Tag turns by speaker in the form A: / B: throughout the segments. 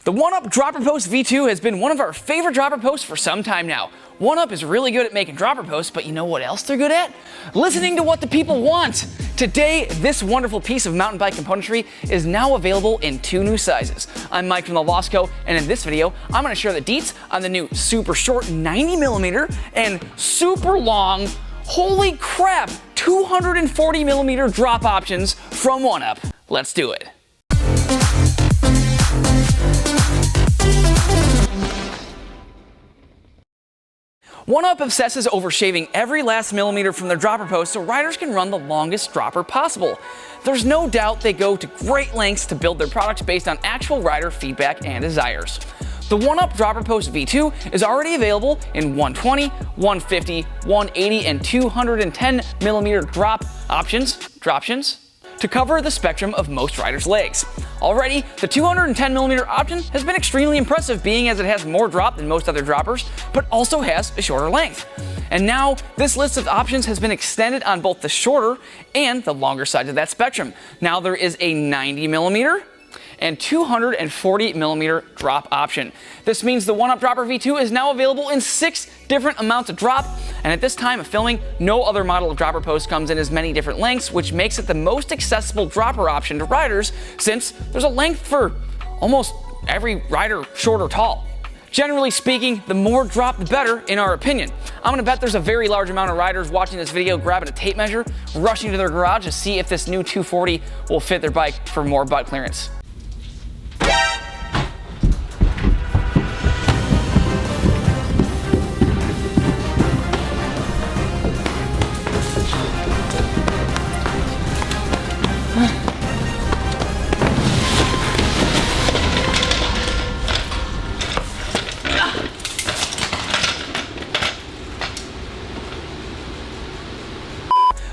A: The OneUp Dropper Post V2 has been one of our favorite dropper posts for some time now. OneUp is really good at making dropper posts, but you know what else they're good at? Listening to what the people want. Today, this wonderful piece of mountain bike componentry is now available in 2 new sizes. I'm Mike from the Losco, and in this video, I'm going to share the deets on the new super short 90mm and super long, holy crap, 240mm drop options from OneUp. Let's do it. OneUp obsesses over shaving every last millimeter from their dropper post so riders can run the longest dropper possible. There's no doubt they go to great lengths to build their products based on actual rider feedback and desires. The OneUp Dropper Post V2 is already available in 120, 150, 180, and 210mm drop options to cover the spectrum of most riders' legs. Already, the 210mm option has been extremely impressive, being as it has more drop than most other droppers, but also has a shorter length. And now, this list of options has been extended on both the shorter and the longer sides of that spectrum. Now there is a 90mm and 240mm drop option. This means the OneUp Dropper V2 is now available in 6 different amounts of drop, and at this time of filming, no other model of dropper post comes in as many different lengths, which makes it the most accessible dropper option to riders, since there's a length for almost every rider, short or tall. Generally speaking, the more drop the better, in our opinion. I'm gonna bet there's a very large amount of riders watching this video grabbing a tape measure, rushing to their garage to see if this new 240 will fit their bike for more butt clearance.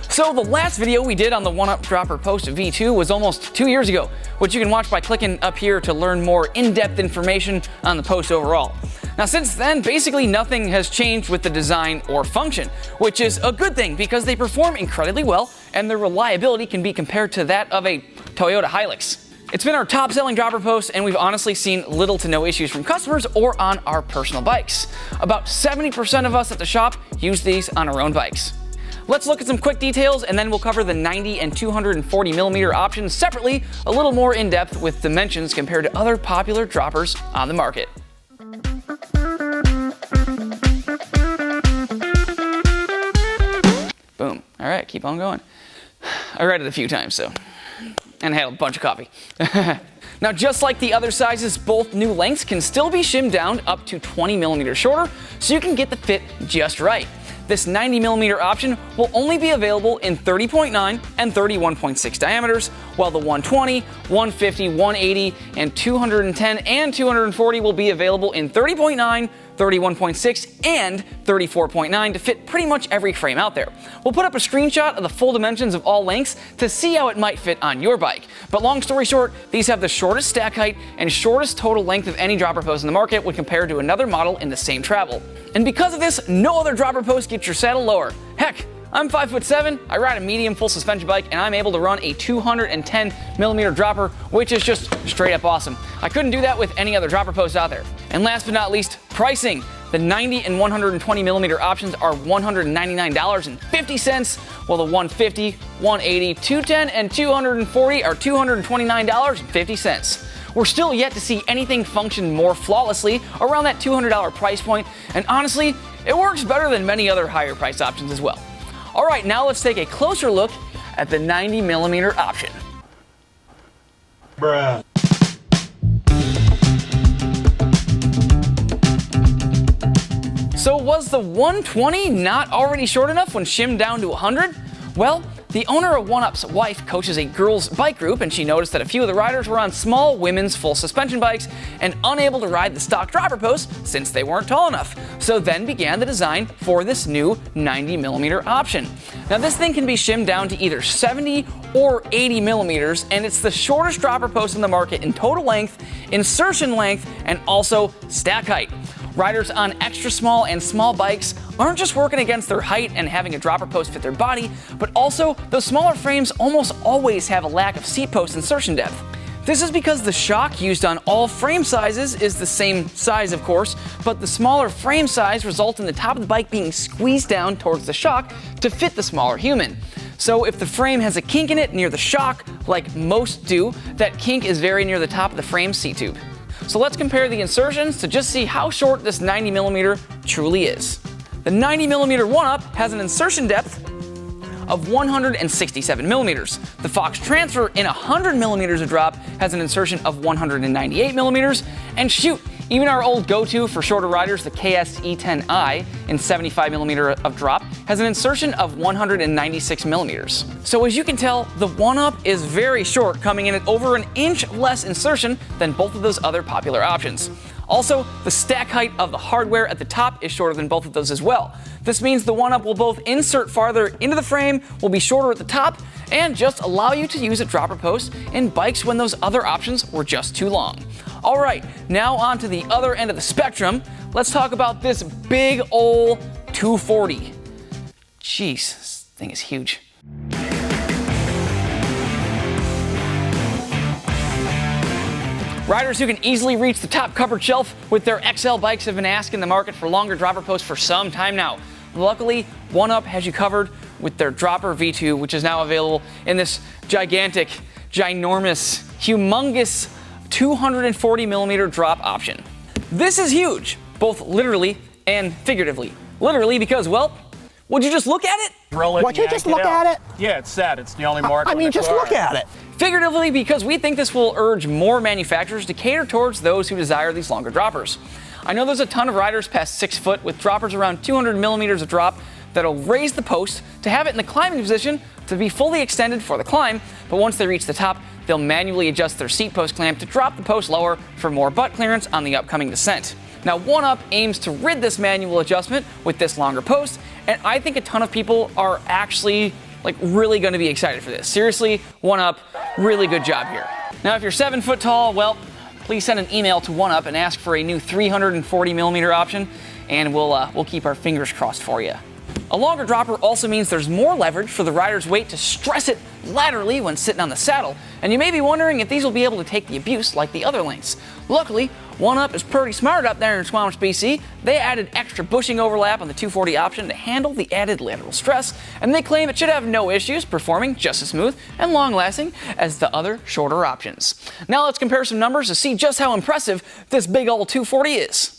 A: So the last video we did on the OneUp Dropper Post V2 was almost 2 years ago, which you can watch by clicking up here to learn more in-depth information on the post overall. Now since then, basically nothing has changed with the design or function, which is a good thing because they perform incredibly well and their reliability can be compared to that of a Toyota Hilux. It's been our top selling dropper post, and we've honestly seen little to no issues from customers or on our personal bikes. About 70% of us at the shop use these on our own bikes. Let's look at some quick details, and then we'll cover the 90 and 240mm options separately, a little more in depth with dimensions compared to other popular droppers on the market. Boom. All right, keep on going. I read it a few times, and I had a bunch of coffee. Now, just like the other sizes, both new lengths can still be shimmed down up to 20mm shorter, so you can get the fit just right. This 90mm option will only be available in 30.9 and 31.6 diameters, while the 120, 150, 180, and 210 and 240 will be available in 30.9, 31.6, and 34.9 to fit pretty much every frame out there. We'll put up a screenshot of the full dimensions of all lengths to see how it might fit on your bike. But long story short, these have the shortest stack height and shortest total length of any dropper post in the market when compared to another model in the same travel. And because of this, no other dropper post gets your saddle lower. Heck, I'm 5'7", I ride a medium full suspension bike, and I'm able to run a 210mm dropper, which is just straight up awesome. I couldn't do that with any other dropper post out there. And last but not least, pricing. The 90 and 120mm options are $199.50, while the 150, 180, 210, and 240 are $229.50. We're still yet to see anything function more flawlessly around that $200 price point, and honestly, it works better than many other higher price options as well. All right, now let's take a closer look at the 90mm option. Bruh. So was the 120 not already short enough when shimmed down to 100? Well, the owner of OneUp's wife coaches a girls' bike group, and she noticed that a few of the riders were on small women's full suspension bikes and unable to ride the stock dropper post since they weren't tall enough. So then began the design for this new 90mm option. Now this thing can be shimmed down to either 70 or 80mm, and it's the shortest dropper post in the market in total length, insertion length, and also stack height. Riders on extra small and small bikes aren't just working against their height and having a dropper post fit their body, but also those smaller frames almost always have a lack of seat post insertion depth. This is because the shock used on all frame sizes is the same size, of course, but the smaller frame size results in the top of the bike being squeezed down towards the shock to fit the smaller human. So if the frame has a kink in it near the shock, like most do, that kink is very near the top of the frame seat tube. So let's compare the insertions to just see how short this 90mm truly is. The 90mm OneUp has an insertion depth of 167mm. The Fox Transfer in 100mm of drop has an insertion of 198mm, and shoot, even our old go-to for shorter riders, the KS-E10i in 75mm of drop, has an insertion of 196mm. So as you can tell, the OneUp is very short, coming in at over an inch less insertion than both of those other popular options. Also, the stack height of the hardware at the top is shorter than both of those as well. This means the OneUp will both insert farther into the frame, will be shorter at the top, and just allow you to use a dropper post in bikes when those other options were just too long. Alright, now on to the other end of the spectrum. Let's talk about this big ol' 240. Jeez, this thing is huge. Riders who can easily reach the top cupboard shelf with their XL bikes have been asking the market for longer dropper posts for some time now. Luckily, OneUp has you covered with their Dropper V2, which is now available in this gigantic, ginormous, humongous 240mm drop option. This is huge, both literally and figuratively. Literally because, well, would you just look at it?
B: Would you just look at it?
C: Yeah, it's set. It's the only mark.
B: I mean, just look at it.
A: Figuratively because we think this will urge more manufacturers to cater towards those who desire these longer droppers. I know there's a ton of riders past 6 foot with droppers around 200mm of drop that'll raise the post to have it in the climbing position to be fully extended for the climb, but once they reach the top, they'll manually adjust their seat post clamp to drop the post lower for more butt clearance on the upcoming descent. Now, OneUp aims to rid this manual adjustment with this longer post, and I think a ton of people are actually really going to be excited for this. Seriously, OneUp, really good job here. Now, if you're 7 foot tall, well, please send an email to OneUp and ask for a new 340mm option, and we'll keep our fingers crossed for you. A longer dropper also means there's more leverage for the rider's weight to stress it laterally when sitting on the saddle, and you may be wondering if these will be able to take the abuse like the other lengths. Luckily, OneUp is pretty smart up there in Squamish, BC. They added extra bushing overlap on the 240 option to handle the added lateral stress, and they claim it should have no issues performing just as smooth and long-lasting as the other shorter options. Now let's compare some numbers to see just how impressive this big old 240 is.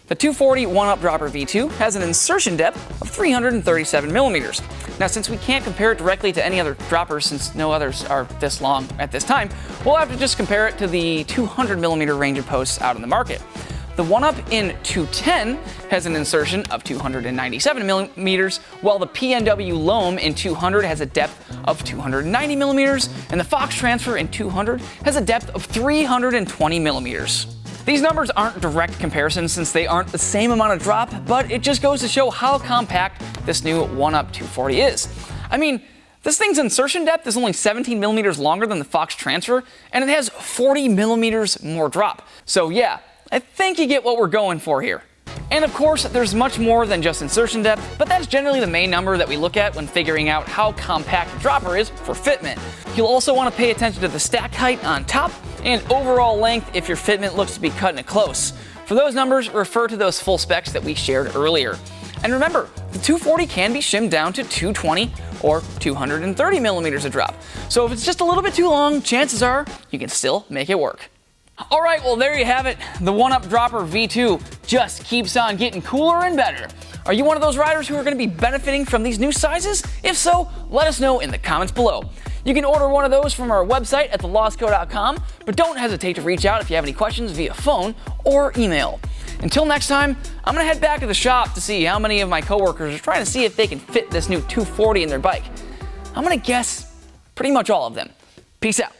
A: The 240 OneUp Dropper V2 has an insertion depth of 337mm. Now, since we can't compare it directly to any other droppers since no others are this long at this time, we'll have to just compare it to the 200mm range of posts out in the market. The OneUp in 210 has an insertion of 297mm, while the PNW Loam in 200 has a depth of 290mm, and the Fox Transfer in 200 has a depth of 320mm. These numbers aren't direct comparisons since they aren't the same amount of drop, but it just goes to show how compact this new OneUp 240 is. I mean, this thing's insertion depth is only 17mm longer than the Fox Transfer, and it has 40mm more drop. So yeah, I think you get what we're going for here. And of course, there's much more than just insertion depth, but that's generally the main number that we look at when figuring out how compact a dropper is for fitment. You'll also want to pay attention to the stack height on top and overall length if your fitment looks to be cutting it close. For those numbers, refer to those full specs that we shared earlier. And remember, the 240 can be shimmed down to 220 or 230mm of drop. So if it's just a little bit too long, chances are you can still make it work. Alright, well there you have it. The OneUp Dropper V2 just keeps on getting cooler and better. Are you one of those riders who are going to be benefiting from these new sizes? If so, let us know in the comments below. You can order one of those from our website at thelostco.com, but don't hesitate to reach out if you have any questions via phone or email. Until next time, I'm going to head back to the shop to see how many of my coworkers are trying to see if they can fit this new 240 in their bike. I'm going to guess pretty much all of them. Peace out.